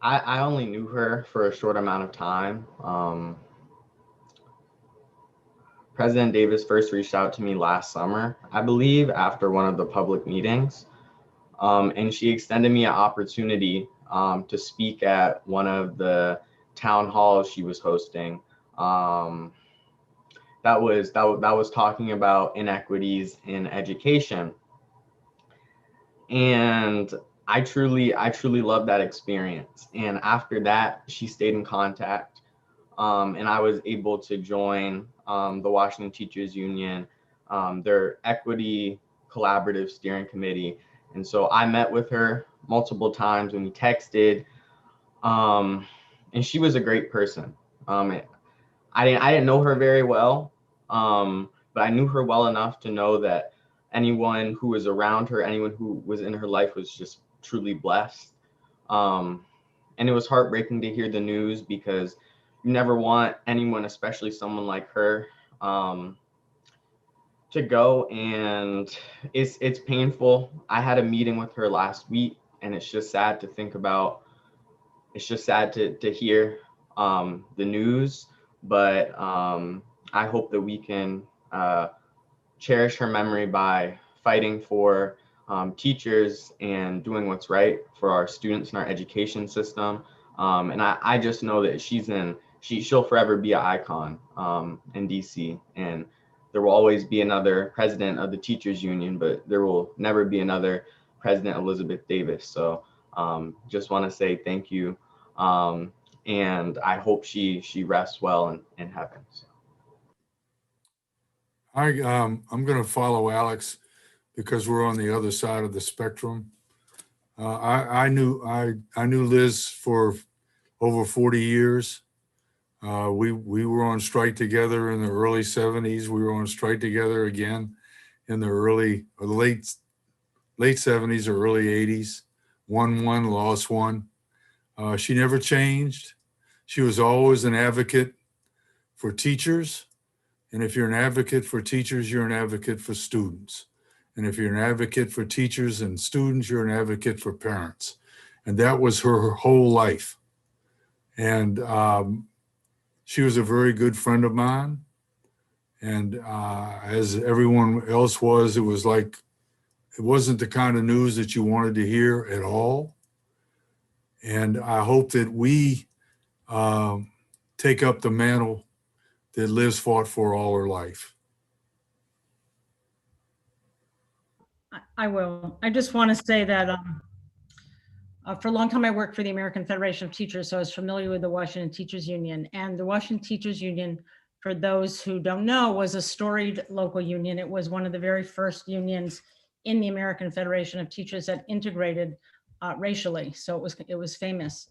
I only knew her for a short amount of time. President Davis first reached out to me last summer, I believe, after one of the public meetings. And she extended me an opportunity to speak at one of the town halls she was hosting. Um, that was talking about inequities in education, and I truly loved that experience. And after that, she stayed in contact, and I was able to join the Washington Teachers Union, their equity collaborative steering committee. And so I met with her multiple times when we texted, um, and she was a great person. I didn't know her very well, but I knew her well enough to know that anyone who was around her, anyone who was in her life, was just truly blessed. Um, and it was heartbreaking to hear the news, because you never want anyone, especially someone like her, um, to go. And it's painful. I had a meeting with her last week, and it's just sad to think about. It's just sad to hear the news, but I hope that we can cherish her memory by fighting for teachers and doing what's right for our students in our education system. And I just know that she'll forever be an icon in DC. And there will always be another president of the teachers union, but there will never be another President Elizabeth Davis. So just want to say thank you. Um, and I hope she rests well in heaven. So. I'm going to follow Alex because we're on the other side of the spectrum. I knew Liz for over 40 years. We were on strike together in the early 70s. We were on strike together again in the late 70s or early 80s. Won one, lost one. She never changed. She was always an advocate for teachers. And if you're an advocate for teachers, you're an advocate for students. And if you're an advocate for teachers and students, you're an advocate for parents. And that was her whole life. And she was a very good friend of mine. And as everyone else was, it was like, it wasn't the kind of news that you wanted to hear at all. And I hope that we take up the mantle that Liz fought for all her life. I will. I just want to say that for a long time, I worked for the American Federation of Teachers, so I was familiar with the Washington Teachers Union. And the Washington Teachers Union, for those who don't know, was a storied local union. It was one of the very first unions in the American Federation of Teachers that integrated racially. So it was famous.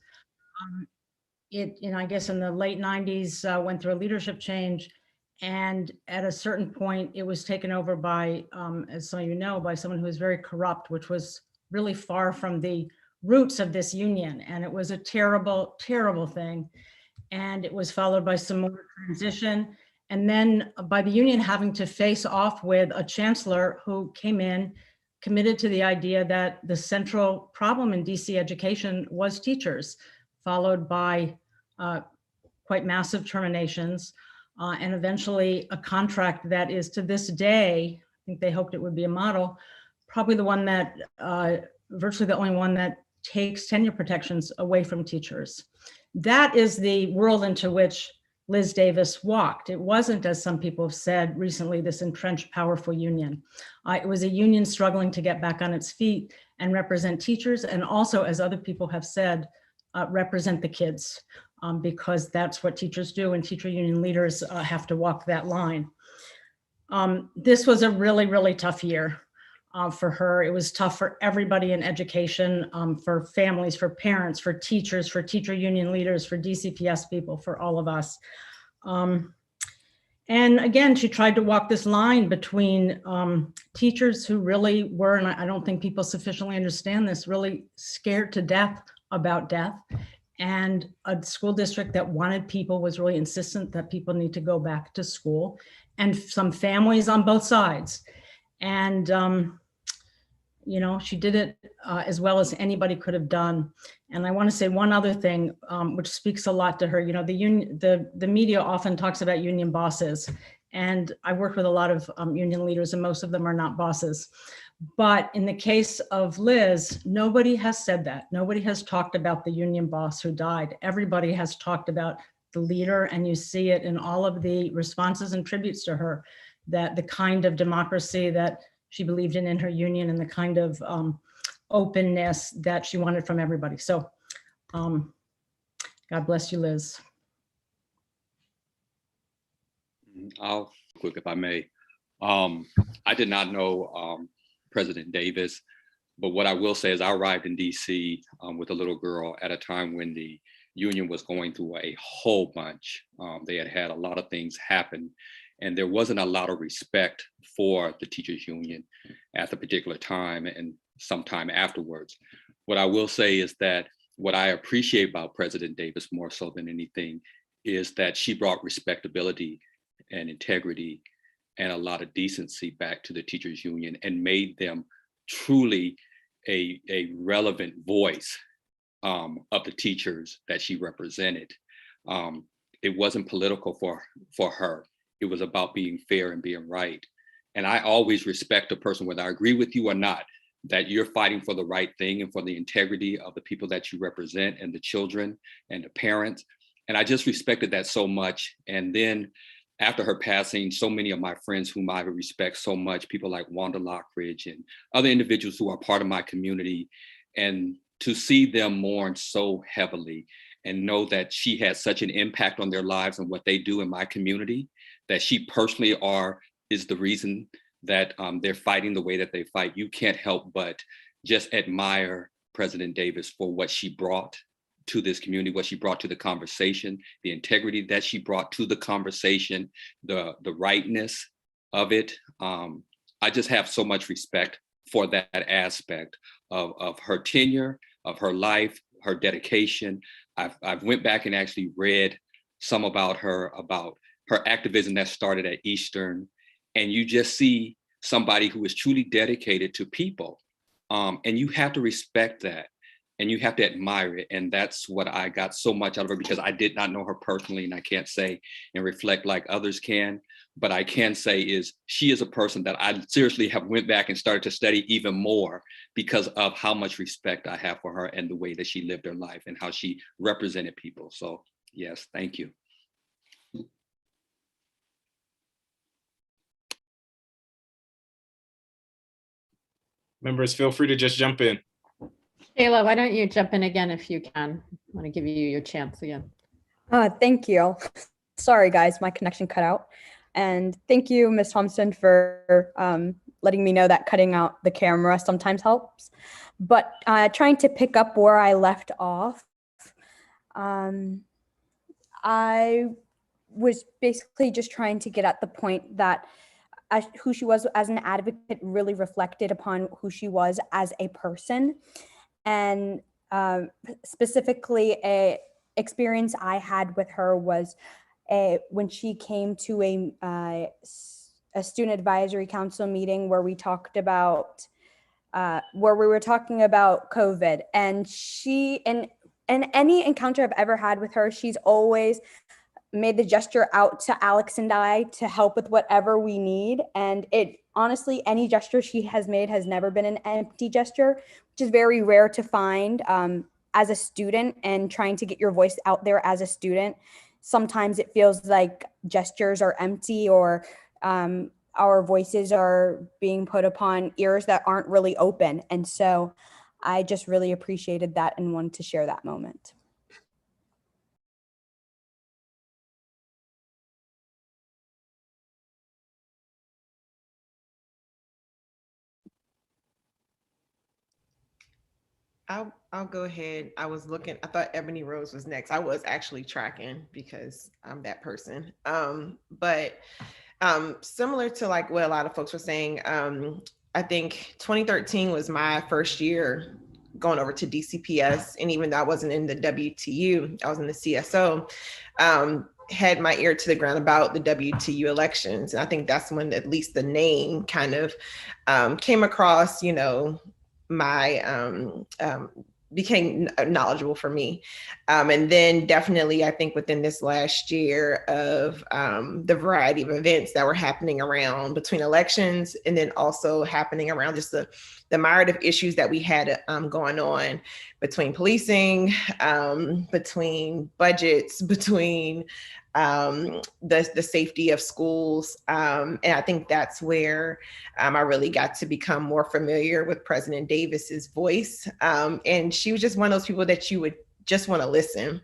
I guess in the late 90s, went through a leadership change. And at a certain point, it was taken over by, as some of you know, by someone who was very corrupt, which was really far from the roots of this union. And it was a terrible, terrible thing. And it was followed by some more transition. And then by the union having to face off with a chancellor who came in, committed to the idea that the central problem in DC education was teachers, followed by quite massive terminations, and eventually a contract that is, to this day, I think they hoped it would be a model, probably the one that, virtually the only one that takes tenure protections away from teachers. That is the world into which Liz Davis walked. It wasn't, as some people have said recently, this entrenched, powerful union. It was a union struggling to get back on its feet and represent teachers, and also, as other people have said, represent the kids, because that's what teachers do, and teacher union leaders have to walk that line. This was a really, really tough year for her. It was tough for everybody in education, for families, for parents, for teachers, for teacher union leaders, for DCPS people, for all of us. And again, she tried to walk this line between teachers who really were, and I don't think people sufficiently understand this, really scared to death about death, and a school district that wanted people, was really insistent that people need to go back to school, and some families on both sides. And You know, she did it as well as anybody could have done. And I want to say one other thing, which speaks a lot to her. You know, the media often talks about union bosses, and I work with a lot of union leaders, and most of them are not bosses. But in the case of Liz, nobody has said that. Nobody has talked about the union boss who died. Everybody has talked about the leader, and you see it in all of the responses and tributes to her, that the kind of democracy that she believed in her union, and the kind of openness that she wanted from everybody. So God bless you, Liz. I'll quick if I may. I did not know President Davis, but what I will say is I arrived in DC with a little girl at a time when the union was going through a whole bunch. They had a lot of things happen, and there wasn't a lot of respect for the teachers union at the particular time and sometime afterwards. What I will say is that what I appreciate about President Davis more so than anything is that she brought respectability and integrity and a lot of decency back to the teachers union and made them truly a relevant voice of the teachers that she represented. It wasn't political for her. It was about being fair and being right. And I always respect a person, whether I agree with you or not, that you're fighting for the right thing and for the integrity of the people that you represent and the children and the parents. And I just respected that so much. And then after her passing, so many of my friends whom I respect so much, people like Wanda Lockridge and other individuals who are part of my community, and to see them mourn so heavily and know that she had such an impact on their lives and what they do in my community, that she personally is the reason that they're fighting the way that they fight. You can't help but just admire President Davis for what she brought to this community, what she brought to the conversation, the integrity that she brought to the conversation, the rightness of it. I just have so much respect for that aspect of her tenure, of her life, her dedication. I've went back and actually read some about her activism that started at Eastern, and you just see somebody who is truly dedicated to people. And you have to respect that and you have to admire it. And that's what I got so much out of her, because I did not know her personally, and I can't say and reflect like others can, but I can say is she is a person that I seriously have went back and started to study even more because of how much respect I have for her and the way that she lived her life and how she represented people. So yes, thank you. Members, feel free to just jump in. Shayla, why don't you jump in again if you can? I want to give you your chance again. Thank you. Sorry, guys, my connection cut out. And thank you, Ms. Thompson, for letting me know that cutting out the camera sometimes helps. But trying to pick up where I left off, I was basically just trying to get at the point that who she was as an advocate really reflected upon who she was as a person. And specifically, a experience I had with her was when she came to a student advisory council meeting where we talked about where we were talking about COVID. And she, in any encounter I've ever had with her, she's always made the gesture out to Alex and I to help with whatever we need. And it honestly, any gesture she has made has never been an empty gesture, which is very rare to find as a student and trying to get your voice out there as a student. Sometimes it feels like gestures are empty or our voices are being put upon ears that aren't really open. And so I just really appreciated that and wanted to share that moment. I'll go ahead. I was looking, I thought Ebony Rose was next. I was actually tracking because I'm that person. But similar to like what a lot of folks were saying, I think 2013 was my first year going over to DCPS. And even though I wasn't in the WTU, I was in the CSO, had my ear to the ground about the WTU elections. And I think that's when at least the name kind of came across, you know, my became knowledgeable for me. And then definitely, I think within this last year of the variety of events that were happening around between elections, and then also happening around just the myriad of issues that we had going on between policing, between budgets, between the safety of schools. And I think that's where I really got to become more familiar with President Davis's voice. And she was just one of those people that you would just want to listen,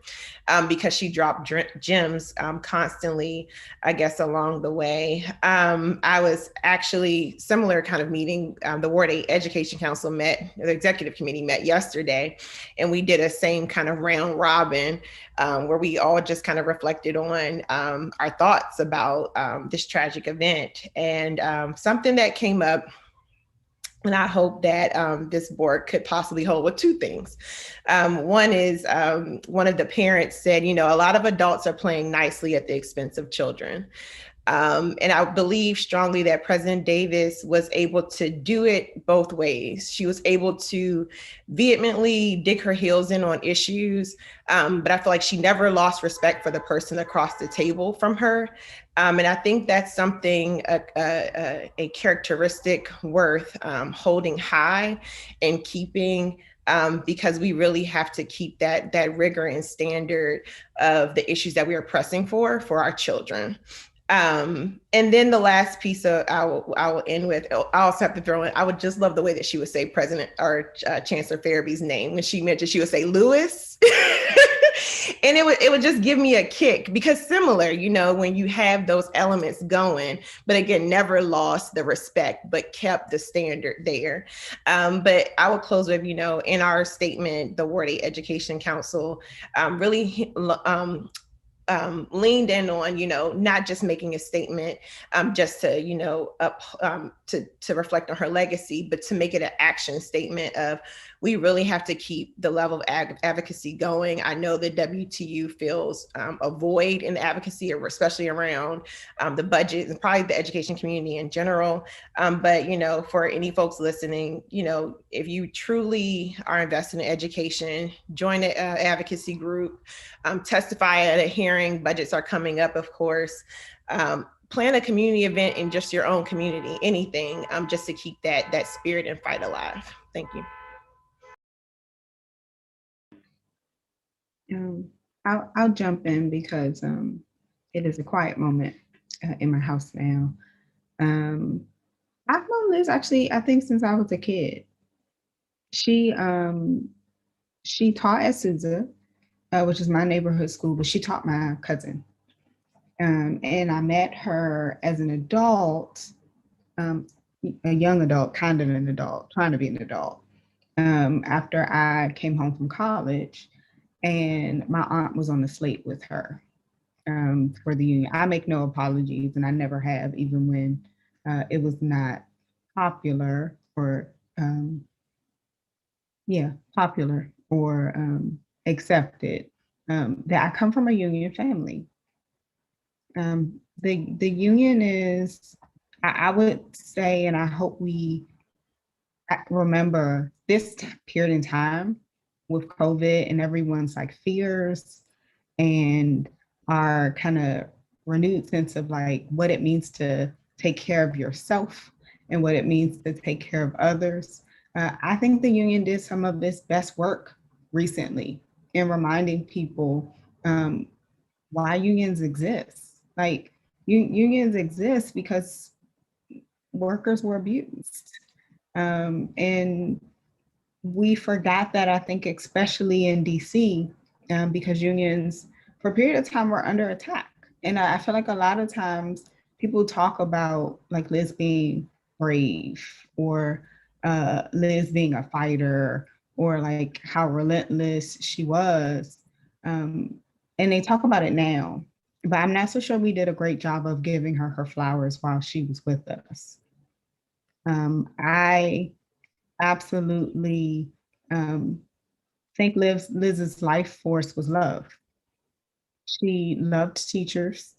because she dropped gems constantly, I guess, along the way. I was actually similar kind of meeting. The Ward 8 Education Council met, the executive committee met yesterday, and we did a same kind of round robin where we all just kind of reflected on our thoughts about this tragic event. And something that came up, and I hope that this board could possibly hold with two things. One is one of the parents said, you know, a lot of adults are playing nicely at the expense of children. And I believe strongly that President Davis was able to do it both ways. She was able to vehemently dig her heels in on issues, but I feel like she never lost respect for the person across the table from her. And I think that's something, a characteristic worth holding high and keeping, because we really have to keep that rigor and standard of the issues that we are pressing for our children. And then the last piece of I will end with, I also have to throw in, I would just love the way that she would say President or Chancellor Farabee's name. When she mentioned, she would say Lewis. And it would just give me a kick, because similar, you know, when you have those elements going, but again, never lost the respect, but kept the standard there. But I will close with, you know, in our statement, the Ward 8 Education Council really leaned in on, you know, not just making a statement just to, you know, to reflect on her legacy, but to make it an action statement of, we really have to keep the level of advocacy going. I know that WTU feels a void in the advocacy, especially around the budget and probably the education community in general. But, you know, for any folks listening, you know, if you truly are invested in education, join an advocacy group, testify at a hearing. Budgets are coming up, of course. Plan a community event in just your own community, anything, just to keep that spirit and fight alive. Thank you. I'll jump in because it is a quiet moment in my house now. I've known Liz actually, I think since I was a kid. She taught at Sousa, which is my neighborhood school, but she taught my cousin. And I met her as an adult, a young adult, kind of an adult, trying to be an adult, after I came home from college. And my aunt was on the slate with her for the union. I make no apologies, and I never have, even when it was not popular or popular or accepted. That I come from a union family. The union is, I would say, and I hope we remember this period in time with COVID and everyone's like fears and our kind of renewed sense of like what it means to take care of yourself and what it means to take care of others. I think the union did some of its best work recently in reminding people why unions exist. Like unions exist because workers were abused. And we forgot that, I think, especially in DC, because unions for a period of time were under attack. And I feel like a lot of times people talk about like Liz being brave or Liz being a fighter or like how relentless she was. And they talk about it now, but I'm not so sure we did a great job of giving her her flowers while she was with us. I absolutely think Liz's life force was love. She loved teachers.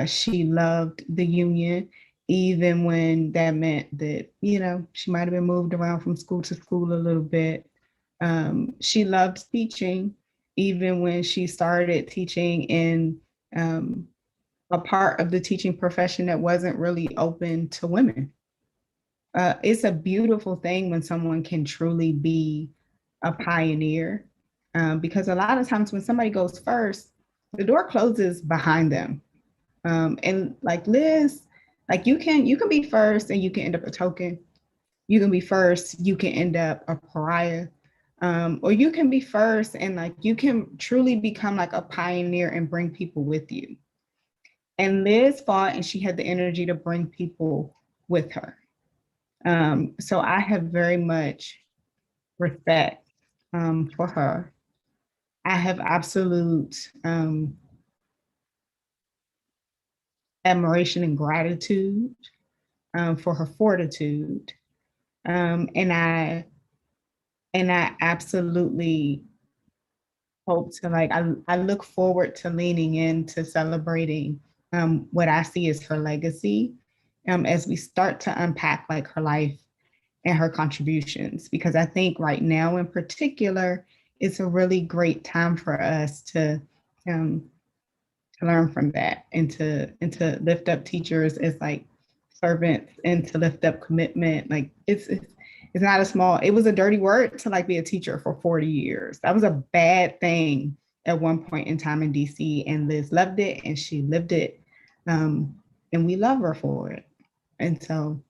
She loved the union. even when that meant that, you know, she might have been moved around from school to school a little bit. She loved teaching, even when she started teaching in a part of the teaching profession that wasn't really open to women. It's a beautiful thing when someone can truly be a pioneer, because a lot of times when somebody goes first, the door closes behind them. And like Liz, like you can be first and you can end up a token. You can be first, you can end up a pariah. Or you can be first and like you can truly become like a pioneer and bring people with you. And Liz fought and she had the energy to bring people with her. So I have very much respect for her. I have absolute admiration and gratitude for her fortitude. And I absolutely hope to like, I look forward to leaning into celebrating what I see as her legacy as we start to unpack like her life and her contributions, because I think right now in particular, it's a really great time for us to learn from that and to lift up teachers as like servants and to lift up commitment. Like it's not a small, it was a dirty word to like be a teacher for 40 years. That was a bad thing at one point in time in DC, and Liz loved it and she lived it. And we love her for it. And so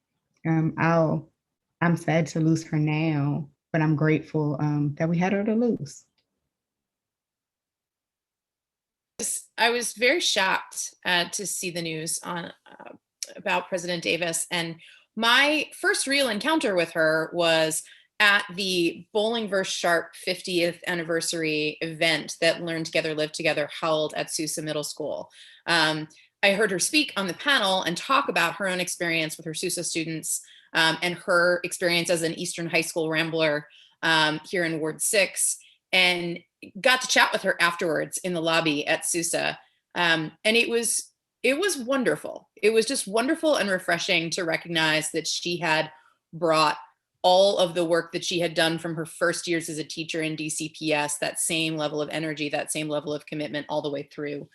I'm sad to lose her now, but I'm grateful that we had her to lose. I was very shocked to see the news on about President Davis, and my first real encounter with her was at the Bowling vs. Sharp 50th anniversary event that Learn Together, Live Together held at Sousa Middle School. I heard her speak on the panel and talk about her own experience with her Sousa students and her experience as an Eastern High School Rambler here in Ward 6, and got to chat with her afterwards in the lobby at Sousa. And it was wonderful. It was just wonderful and refreshing to recognize that she had brought all of the work that she had done from her first years as a teacher in DCPS, that same level of energy, that same level of commitment all the way through.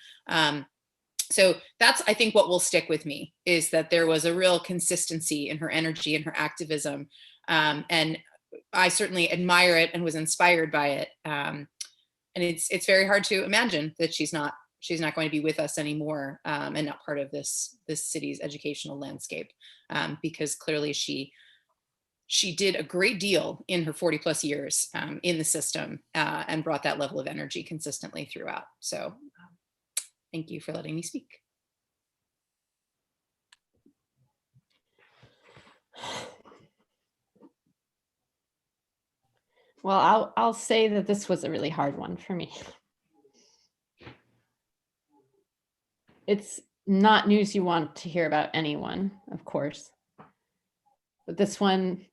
So that's, I think, what will stick with me, is that there was a real consistency in her energy and her activism. And I certainly admire it and was inspired by it. And it's very hard to imagine that she's not going to be with us anymore, and not part of this city's educational landscape, because clearly she did a great deal in her 40 plus years in the system, and brought that level of energy consistently throughout. So thank you for letting me speak. Well, I'll say that this was a really hard one for me. It's not news you want to hear about anyone, of course. But this one,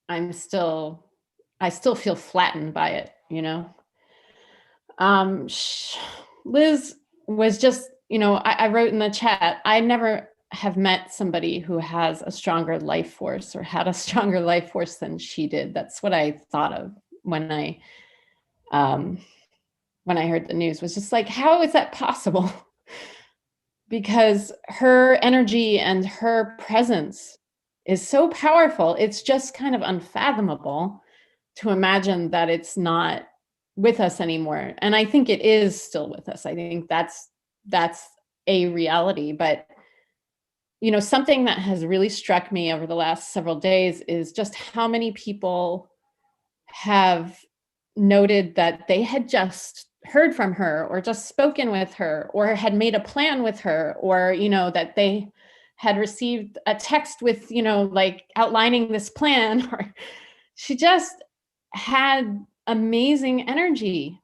I still feel flattened by it, you know? Liz was just, you know, I wrote in the chat, I never have met somebody who has a stronger life force or had a stronger life force than she did. That's what I thought of when I heard the news, was just like, how is that possible? Because her energy and her presence is so powerful. It's just kind of unfathomable to imagine that it's not with us anymore. And I think it is still with us. I think that's a reality. But, you know, something that has really struck me over the last several days is just how many people have noted that they had just heard from her or just spoken with her or had made a plan with her, or, you know, that they had received a text with, you know, like outlining this plan, or she just had amazing energy.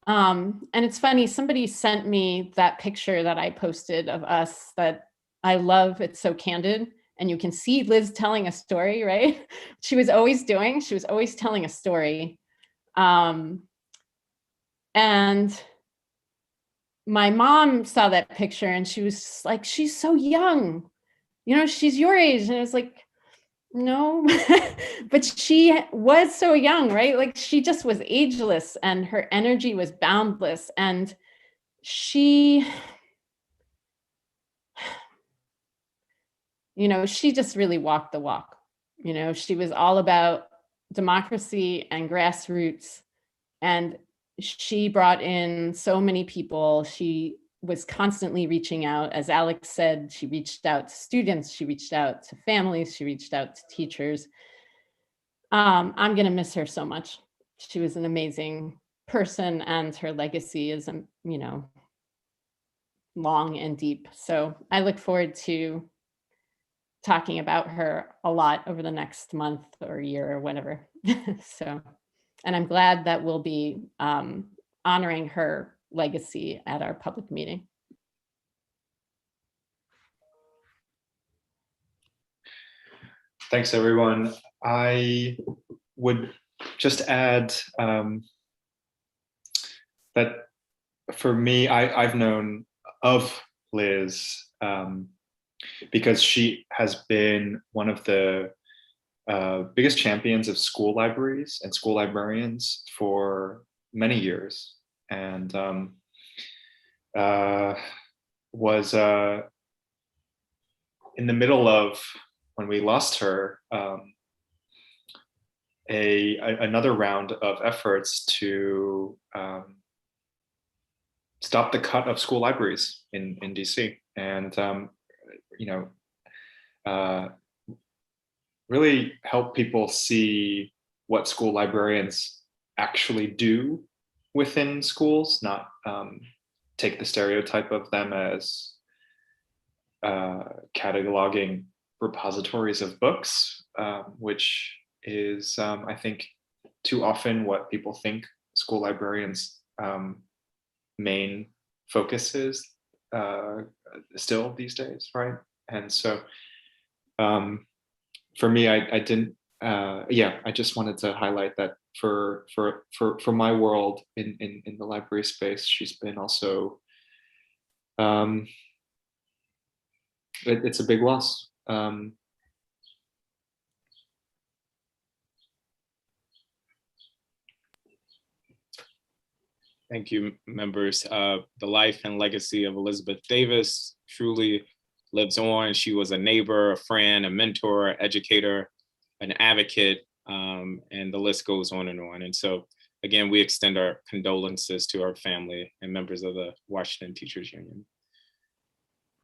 And it's funny, somebody sent me that picture that I posted of us that I love. It's so candid. And you can see Liz telling a story, right? She was always telling a story. And my mom saw that picture and she was just like, she's so young, you know, she's your age. And I was like, no, but she was so young, right? Like she just was ageless and her energy was boundless. And she, you know, she just really walked the walk. You know, she was all about democracy and grassroots. And she brought in so many people. She was constantly reaching out. As Alex said, she reached out to students, she reached out to families, she reached out to teachers. I'm going to miss her so much. She was an amazing person and her legacy is, you know, long and deep. So I look forward to talking about her a lot over the next month or year or whatever. So, and I'm glad that we'll be honoring her legacy at our public meeting. Thanks, everyone. I would just add that for me, I've known of Liz because she has been one of the biggest champions of school libraries and school librarians for many years, and was in the middle of, when we lost her, another round of efforts to stop the cut of school libraries in DC, and you know, really help people see what school librarians actually do within schools, not take the stereotype of them as cataloging repositories of books, which is, I think, too often what people think school librarians' main focus is still these days, right? And so for me, I didn't, I just wanted to highlight that for my world in the library space, she's been also, it's a big loss. Thank you, members. The life and legacy of Elizabeth Davis truly lives on. She was a neighbor, a friend, a mentor, educator, an advocate, and the list goes on. And so, again, we extend our condolences to our family and members of the Washington Teachers Union.